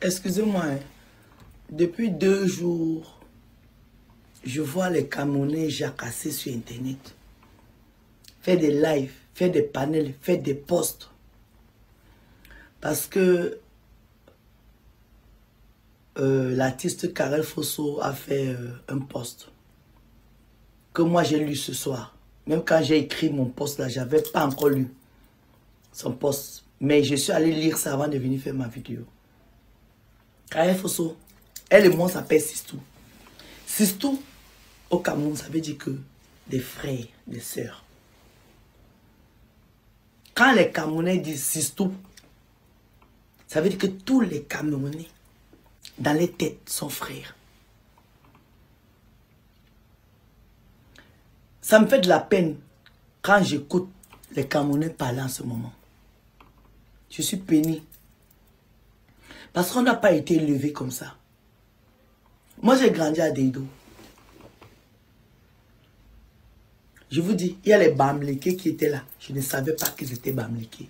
Excusez-moi, hein. Depuis 2 jours, je vois les Camerounais jacasser sur Internet. Faire des lives, faire des panels, faire des posts. Parce que l'artiste Karel Fosso a fait un post que moi j'ai lu ce soir. Même quand j'ai écrit mon post là, j'avais pas encore lu son post. Mais je suis allé lire ça avant de venir faire ma vidéo. Karel Fosso, elle et moi s'appelle Sistou. Sistou, au Cameroun, ça veut dire que des frères, des sœurs. Quand les Camerounais disent Sistou, ça veut dire que tous les Camerounais, dans les têtes, sont frères. Ça me fait de la peine quand j'écoute les Camerounais parler en ce moment. Je suis peiné. Parce qu'on n'a pas été élevé comme ça. Moi, j'ai grandi à Deido. Je vous dis, il y a les Bamlékés qui étaient là. Je ne savais pas qu'ils étaient Bamlékés.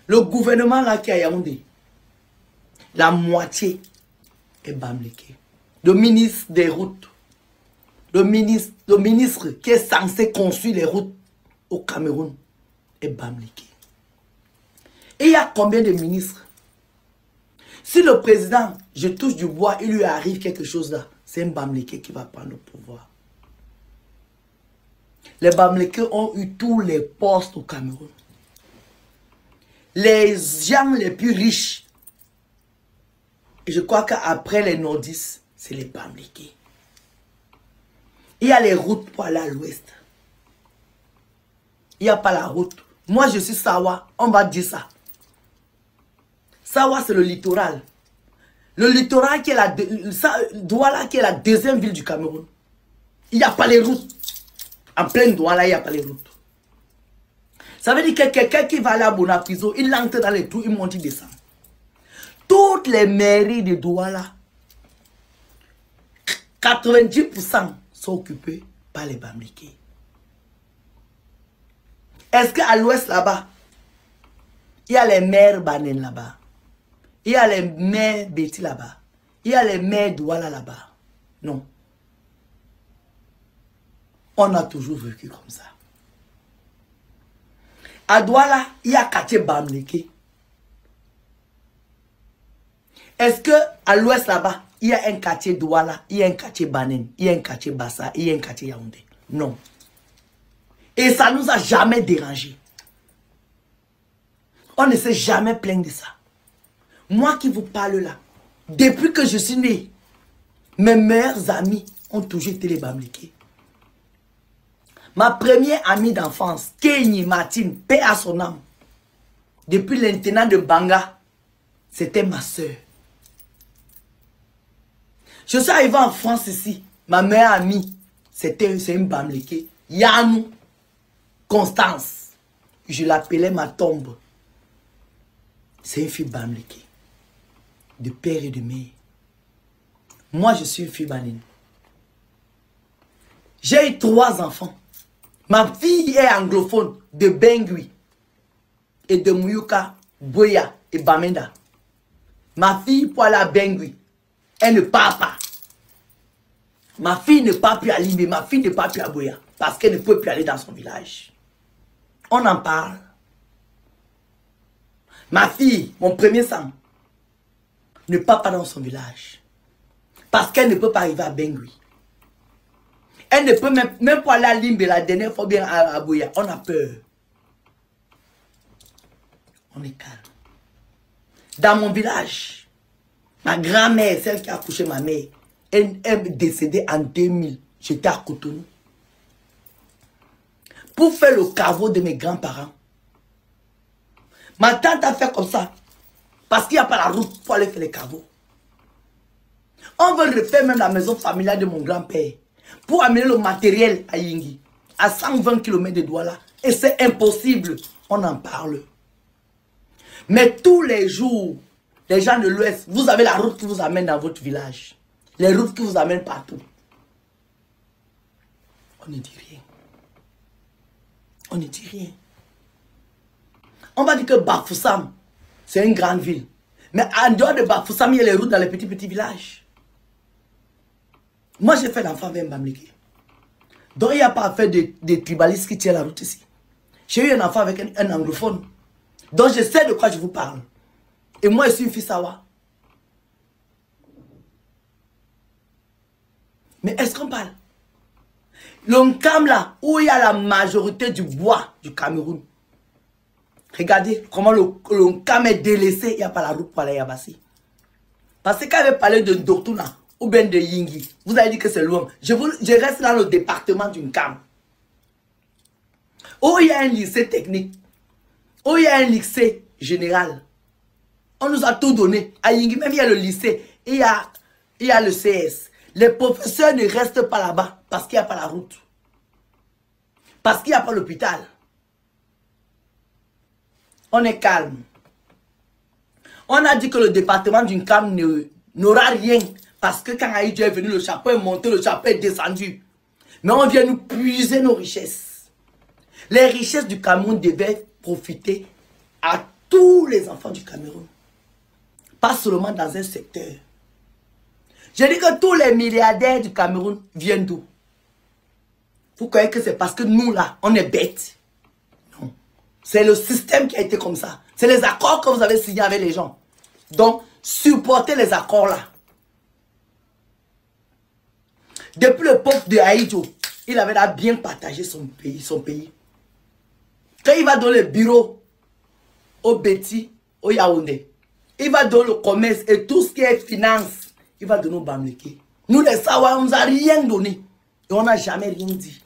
Le gouvernement là qui est à Yaoundé, la moitié est Bamléké. Le ministre des routes, le ministre qui est censé construire les routes au Cameroun est Bamléké. Et il y a combien de ministres? Si le président, je touche du bois, il lui arrive quelque chose là, c'est un Bamléké qui va prendre le pouvoir. Les Bamlékés ont eu tous les postes au Cameroun. Les gens les plus riches, et je crois qu'après les nordistes, c'est les Bamlékés. Il y a les routes pour aller à l'ouest. Il n'y a pas la route. Moi, je suis Sawa, on va dire ça. Sawa, c'est le littoral. Le littoral qui est Douala, qui est la deuxième ville du Cameroun. Il n'y a pas les routes. En pleine Douala, il n'y a pas les routes. Ça veut dire que quelqu'un qui va aller à Bonapiso, il entre dans les trous, il monte, il descend. Toutes les mairies de Douala, 90% sont occupées par les Bamlékés. Est-ce qu'à l'ouest là-bas, il y a les maires Banen là-bas? Il y a les maires Betty là-bas? Il y a les maires Douala là-bas? Non. On a toujours vécu comme ça. À Douala, il y a quartier Bamléké. Est-ce que à l'ouest là-bas, il y a un quartier Douala, il y a un quartier Banen, il y a un quartier Bassa, il y a un quartier Yaoundé? Non. Et ça ne nous a jamais dérangé. On ne s'est jamais plaint de ça. Moi qui vous parle là, depuis que je suis né, mes meilleurs amis ont toujours été les Bamlékés. Ma première amie d'enfance, Kenny Martine, paix à son âme, depuis l'internat de Banga, c'était ma soeur. Je suis arrivé en France ici, ma meilleure amie, c'est une Bamléké, Yanou Constance. Je l'appelais ma tombe. C'est une fille Bamléké, de père et de mère. Moi, je suis une fille banine. J'ai eu 3 enfants. Ma fille est anglophone de Bengui et de Muyuka, Boya et Bamenda. Ma fille pour aller à Bengui, elle ne part pas. Ma fille ne part plus à Limbe, ma fille ne part plus à Boya parce qu'elle ne peut plus aller dans son village. On en parle. Ma fille, mon premier sang, ne part pas dans son village parce qu'elle ne peut pas arriver à Bengui. Elle ne peut même pas aller à Limbe la dernière fois bien à Boya. On a peur. On est calme. Dans mon village, ma grand-mère, celle qui a accouché ma mère, elle est décédée en 2000. J'étais à Cotonou. Pour faire le caveau de mes grands-parents. Ma tante a fait comme ça. Parce qu'il n'y a pas la route pour aller faire les caveaux. On veut refaire même la maison familiale de mon grand-père. Pour amener le matériel à Yingi. À 120 km de Douala. Et c'est impossible. On en parle. Mais tous les jours, les gens de l'Ouest, vous avez la route qui vous amène dans votre village. Les routes qui vous amènent partout. On ne dit rien. On ne dit rien. On va dire que Bafoussam, c'est une grande ville. Mais en dehors de Bafoussam, il y a les routes dans les petits villages. Moi, j'ai fait l'enfant avec Mbamleke. Donc, il n'y a pas à faire des tribalistes qui tiennent la route ici. J'ai eu un enfant avec un anglophone. Donc, je sais de quoi je vous parle. Et moi, je suis une fille Sawa. Mais est-ce qu'on parle? L'Onkam là, où il y a la majorité du bois du Cameroun. Regardez comment l'Onkam est délaissé, il n'y a pas la route pour aller à Yabassi. Parce que quand il avait parlé de Dortuna ou bien de Yingi, vous avez dit que c'est loin. Je reste dans le département du Nkam. Où il y a un lycée technique, où il y a un lycée général. On nous a tout donné. À Yingi, même il y a le lycée, il y a le CS. Les professeurs ne restent pas là-bas parce qu'il n'y a pas la route. Parce qu'il n'y a pas l'hôpital. On est calme. On a dit que le département d'une CAM n'aura rien. Parce que quand Aïdjo est venu, le chapeau est monté, le chapeau est descendu. Mais on vient nous puiser nos richesses. Les richesses du Cameroun devaient profiter à tous les enfants du Cameroun. Pas seulement dans un secteur. Je dis que tous les milliardaires du Cameroun viennent d'où? Vous croyez que c'est parce que nous là, on est bêtes? Non. C'est le système qui a été comme ça. C'est les accords que vous avez signés avec les gens. Donc, supportez les accords là. Depuis le peuple de Aïdjo, il avait là bien partagé son pays. Quand il va dans le bureau, au Béti, au Yaoundé, il va dans le commerce et tout ce qui est finance, il va donner au Mbamleke. Nous les Sawa, on ne nous a rien donné. Et on n'a jamais rien dit.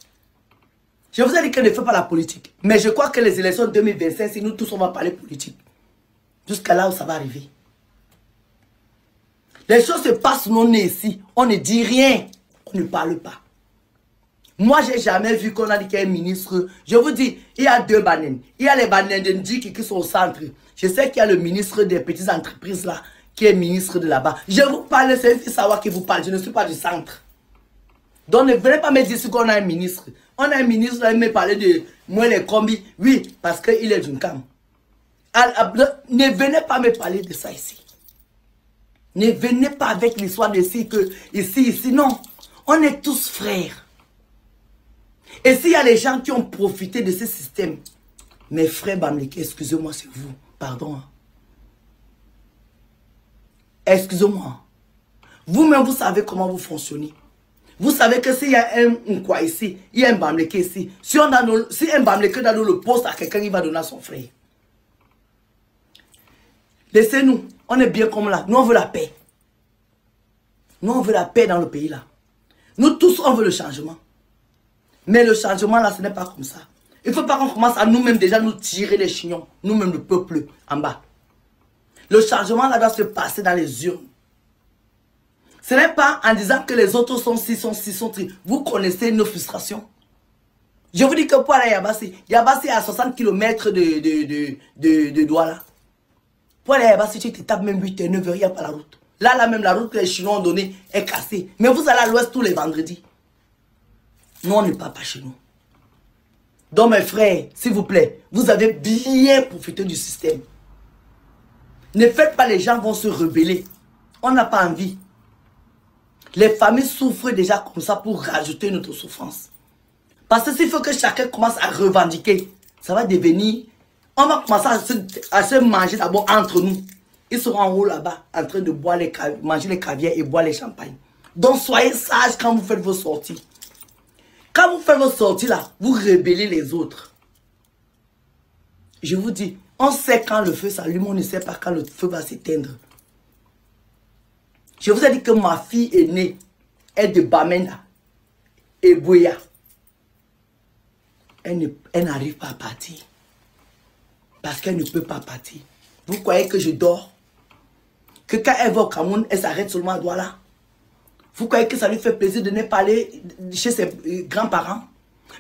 Je vous ai dit qu'elle ne fait pas la politique. Mais je crois que les élections 2025, si nous tous on va parler politique. Jusqu'à là où ça va arriver. Les choses se passent, nous on est ici. On ne dit rien. On ne parle pas. Moi, je n'ai jamais vu qu'on a dit qu'il y a un ministre. Je vous dis, il y a deux bananes. Il y a les bananes de Ndiki qui sont au centre. Je sais qu'il y a le ministre des petites entreprises là, qui est ministre de là-bas. Je vous parle, c'est un fils savoir qui vous parle. Je ne suis pas du centre. Donc ne venez pas me dire qu'on a un ministre. On a un ministre, il me parlait de moi les combis. Oui, parce qu'il est d'une cam. Ne venez pas me parler de ça ici. Ne venez pas avec l'histoire de ici, que ici, non. On est tous frères. Et s'il y a des gens qui ont profité de ce système, mes frères Mbamleke, excusez-moi, c'est vous. Pardon. Excusez-moi. Vous-même, vous savez comment vous fonctionnez. Vous savez que s'il y a un quoi ici, il y a un Mbamleke ici. Si un Mbamleke donne le poste à quelqu'un, il va donner à son frère. Laissez-nous. On est bien comme là. Nous, on veut la paix. Nous, on veut la paix dans le pays là. Nous tous, on veut le changement. Mais le changement là, ce n'est pas comme ça. Il ne faut pas qu'on commence à nous-mêmes déjà nous tirer les chignons. Nous-mêmes, le peuple en bas. Le changement là doit se passer dans les urnes. Ce n'est pas en disant que les autres sont ci, sont tri. Vous connaissez nos frustrations. Je vous dis que pour aller à Yabassi, Yabassi est à 60 km de Douala. Pour aller à Yabassi, tu te tapes même 8 et 9 heures, il n'y a pas la route. Là, même la route que les Chinois ont donnée est cassée. Mais vous allez à l'ouest tous les vendredis. Nous, on ne part pas chez nous. Donc, mes frères, s'il vous plaît, vous avez bien profité du système. Ne faites pas, les gens vont se rebeller. On n'a pas envie. Les familles souffrent déjà comme ça pour rajouter notre souffrance. Parce que s'il faut que chacun commence à revendiquer, ça va devenir... On va commencer à se manger d'abord entre nous. Ils seront en haut là-bas, en train de boire manger les caviars et boire les champagnes. Donc soyez sages quand vous faites vos sorties. Quand vous faites vos sorties là, vous rébellez les autres. Je vous dis, on sait quand le feu s'allume, on ne sait pas quand le feu va s'éteindre. Je vous ai dit que ma fille aînée est de Bamenda et Boya. Elle n'arrive pas à partir. Parce qu'elle ne peut pas partir. Vous croyez que je dors? Que quand elle va au Cameroun, elle s'arrête seulement à Douala? Vous croyez que ça lui fait plaisir de ne pas aller chez ses grands-parents?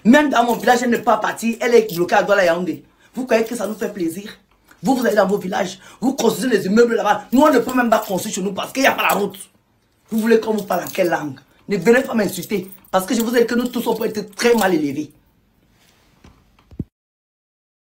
Même dans mon village, elle ne peut pas partir. Elle est bloquée à Douala Yaoundé. Vous croyez que ça nous fait plaisir? Vous allez dans vos villages, vous construisez les immeubles là-bas. Nous, on ne peut même pas construire chez nous parce qu'il n'y a pas la route. Vous voulez qu'on vous parle en quelle langue? Ne venez pas m'insulter. Parce que je vous ai dit que nous tous, on peut être très mal élevés.